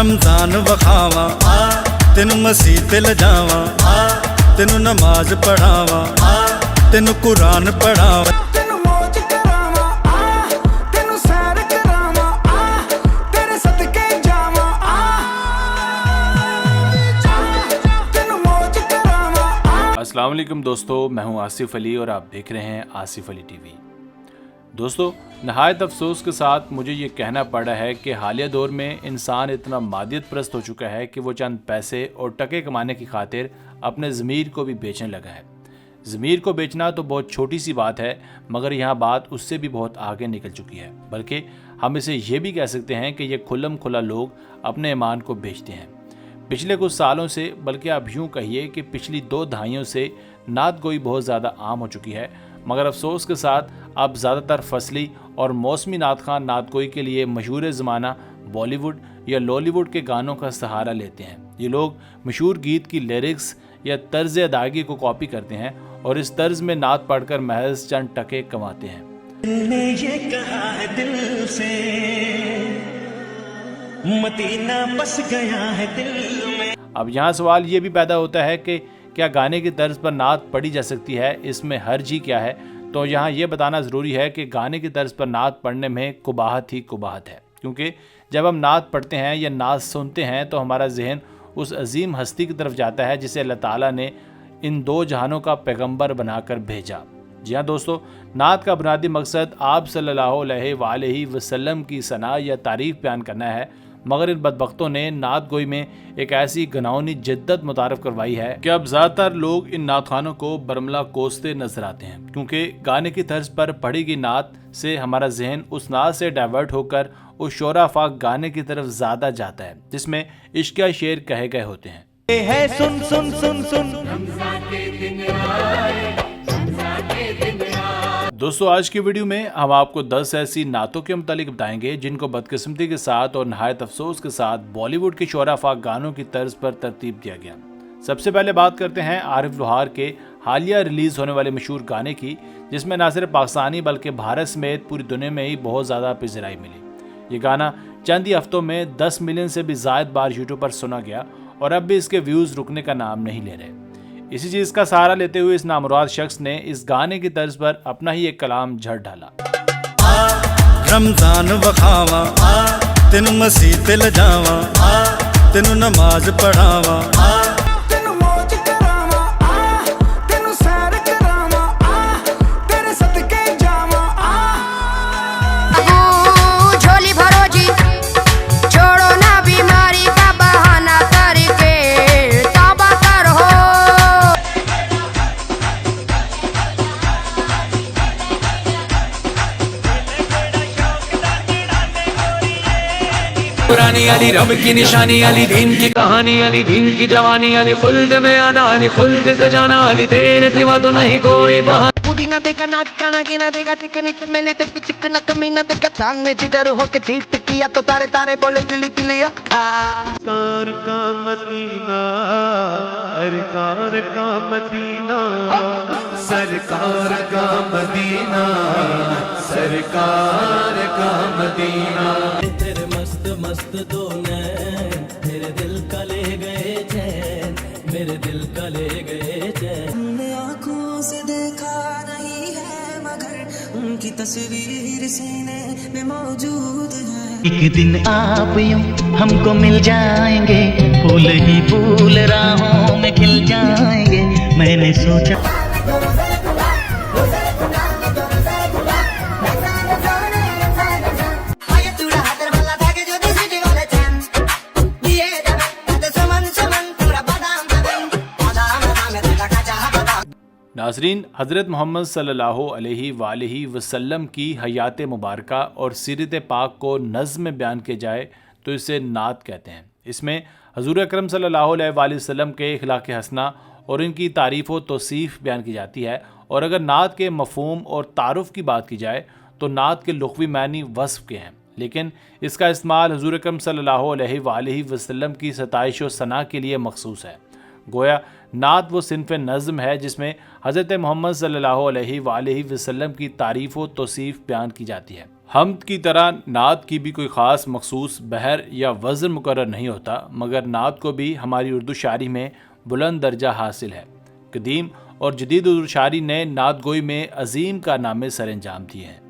रमजान वखावा तेनू मसीह ते लजावा तेनू नमाज पढ़ावा तेनू कुरान पढ़ावा तेनू मौज करावा तेनू सैर करावा तेरे सदके जावा तेनू मौज करावा। अस्सलाम वालेकुम दोस्तों, मैं हूं आसिफ अली और आप देख रहे हैं आसिफ अली टीवी। दोस्तों, नहायत अफसोस के साथ मुझे ये कहना पड़ रहा है कि हालिया दौर में इंसान इतना मादियत परस्त हो चुका है कि वो चंद पैसे और टके कमाने की खातिर अपने ज़मीर को भी बेचने लगा है। ज़मीर को बेचना तो बहुत छोटी सी बात है, मगर यहाँ बात उससे भी बहुत आगे निकल चुकी है। बल्कि हम इसे ये भी कह सकते हैं कि ये खुल्लम खुला लोग अपने ईमान को बेचते हैं। पिछले कुछ सालों से, बल्कि आप यूँ कहिए कि पिछली 2 दहाइयों से नात गोई बहुत ज़्यादा आम हो चुकी है। मगर अफसोस के साथ अब ज़्यादातर फसली और मौसमी नात खान नात गोई के लिए मशहूर ज़माना बॉलीवुड या लॉलीवुड के गानों का सहारा लेते हैं। ये लोग मशहूर गीत की लिरिक्स या तर्ज अदायगी को कॉपी करते हैं और इस तर्ज में नात पढ़कर महज चंद टके कमाते हैं। दिलने ये कहा है दिल से, मदीना बस गया है दिल में। अब यहाँ सवाल ये भी पैदा होता है कि क्या गाने की तर्ज पर नात पढ़ी जा सकती है, इसमें हर्ज ही क्या है? तो यहाँ ये बताना ज़रूरी है कि गाने की तर्ज पर नात पढ़ने में कुबाहत ही कुबाहत है, क्योंकि जब हम नात पढ़ते हैं या नात सुनते हैं तो हमारा जहन उस अजीम हस्ती की तरफ जाता है जिसे अल्लाह ताला ने इन 2 जहानों का पैगंबर बनाकर भेजा। जी हाँ दोस्तों, नात का बुनियादी मकसद आप सल्लल्लाहु अलैहि वसल्लम की सना या तारीफ बयान करना है, मगर इन बदबख्तों ने नात गोई में एक ऐसी घनौनी जिद्दत मुतारफ करवाई है कि अब ज़्यादातर लोग इन नात खानों को बरमला कोसते नजर आते हैं, क्योंकि गाने की तर्ज पर पढ़ी गई नात से हमारा जहन उस नात से डाइवर्ट होकर उस शोरा फाक गाने की तरफ ज़्यादा जाता है जिसमें इश्क के शेर कहे गए होते हैं। है सुन सुन सुन सुन दोस्तों, आज की वीडियो में हम आपको 10 ऐसी नातों के मुतालिक बताएंगे जिनको बदकिस्मती के साथ और नहायत अफसोस के साथ बॉलीवुड के शोरा फाक गानों की तर्ज पर तरतीब दिया गया। सबसे पहले बात करते हैं आरिफ लोहार के हालिया रिलीज होने वाले मशहूर गाने की, जिसमें ना सिर्फ पाकिस्तानी बल्कि भारत समेत पूरी दुनिया में ही बहुत ज़्यादा पिजराई मिली। ये गाना चंद ही हफ्तों में 10 मिलियन से भी ज़ायद बार यूट्यूब पर सुना गया और अब भी इसके व्यूज़ रुकने का नाम नहीं ले रहे। इसी चीज़ का सहारा लेते हुए इस नामुराद शख्स ने इस गाने की तर्ज पर अपना ही एक कलाम झड़ डाला। रमजान वखावा तेनू मसीह ते लजावा तेनू नमाज पढ़ावा तेनू मौज करावा तेनू सैर करावा तेरे सदके जावा। झोली भरो जी, छोड़ो ना बीमारी का बहाना करके तौबा करो। पुरानी अली रब की निशानी, अली दीन की कहानी, अली दीन की जवानी, अली खुल्द में आना, अली खुल्द से जाना, अली तेरे सिवा तो नहीं कोई बहाना। पुदीना देगा नाक खाना गिना देगा टिकनी से मैंने ते चिकना कमीना देगा सामने जिधर हो के चीट किया तो तारे तारे बोले दिली दिलिया। कार का मदीना, सरकार का मदीना, सरकार का मदीना, सरकार का मदीना। तेरे मस्त मस्त दो नैन मेरे दिल का ले गए चैन, मेरे दिल का ले गए चैन। हमने आँखों से देखा नहीं है मगर उनकी तस्वीर सीने में मौजूद है। एक दिन आप यूं हमको मिल जाएंगे, फूल ही फूल राहों में खिल जाएंगे। मैंने सोचा नाजरीन, हज़रत मोहम्मद सल्लल्लाहु अलैहि वसल्लम की हयात मुबारका और सीरत पाक को नज़्म में बयान किया जाए तो इसे नात कहते हैं। इसमें हज़ूर अकरम सल्लल्लाहु अलैहि वसल्लम के अखलाक हसना और इनकी तारीफ़ व तौसीफ़ बयान की जाती है। और अगर नात के मफ़हूम और तारुफ़ की बात की जाए तो नात के लुग़वी मानी वस्फ़ के हैं, लेकिन इसका इस्तेमाल हज़ूर अकरम सल्लल्लाहु अलैहि वसल्लम की सताइश व सना के लिए मखसूस है। गोया नात वो सिन्फ़ नज़्म है जिसमें हज़रत मोहम्मद सल्लल्लाहु अलैहि वसल्लम की तारीफ़ व तौसीफ़ बयान की जाती है। हम्द की तरह नात की भी कोई ख़ास मखसूस बहर या वज़न मुकर्रर नहीं होता, मगर नात को भी हमारी उर्दू शायरी में बुलंद दर्जा हासिल है। कदीम और जदीद उर्दू शायरी ने नात गोई में अजीम कारनामे सर अंजाम दिए हैं।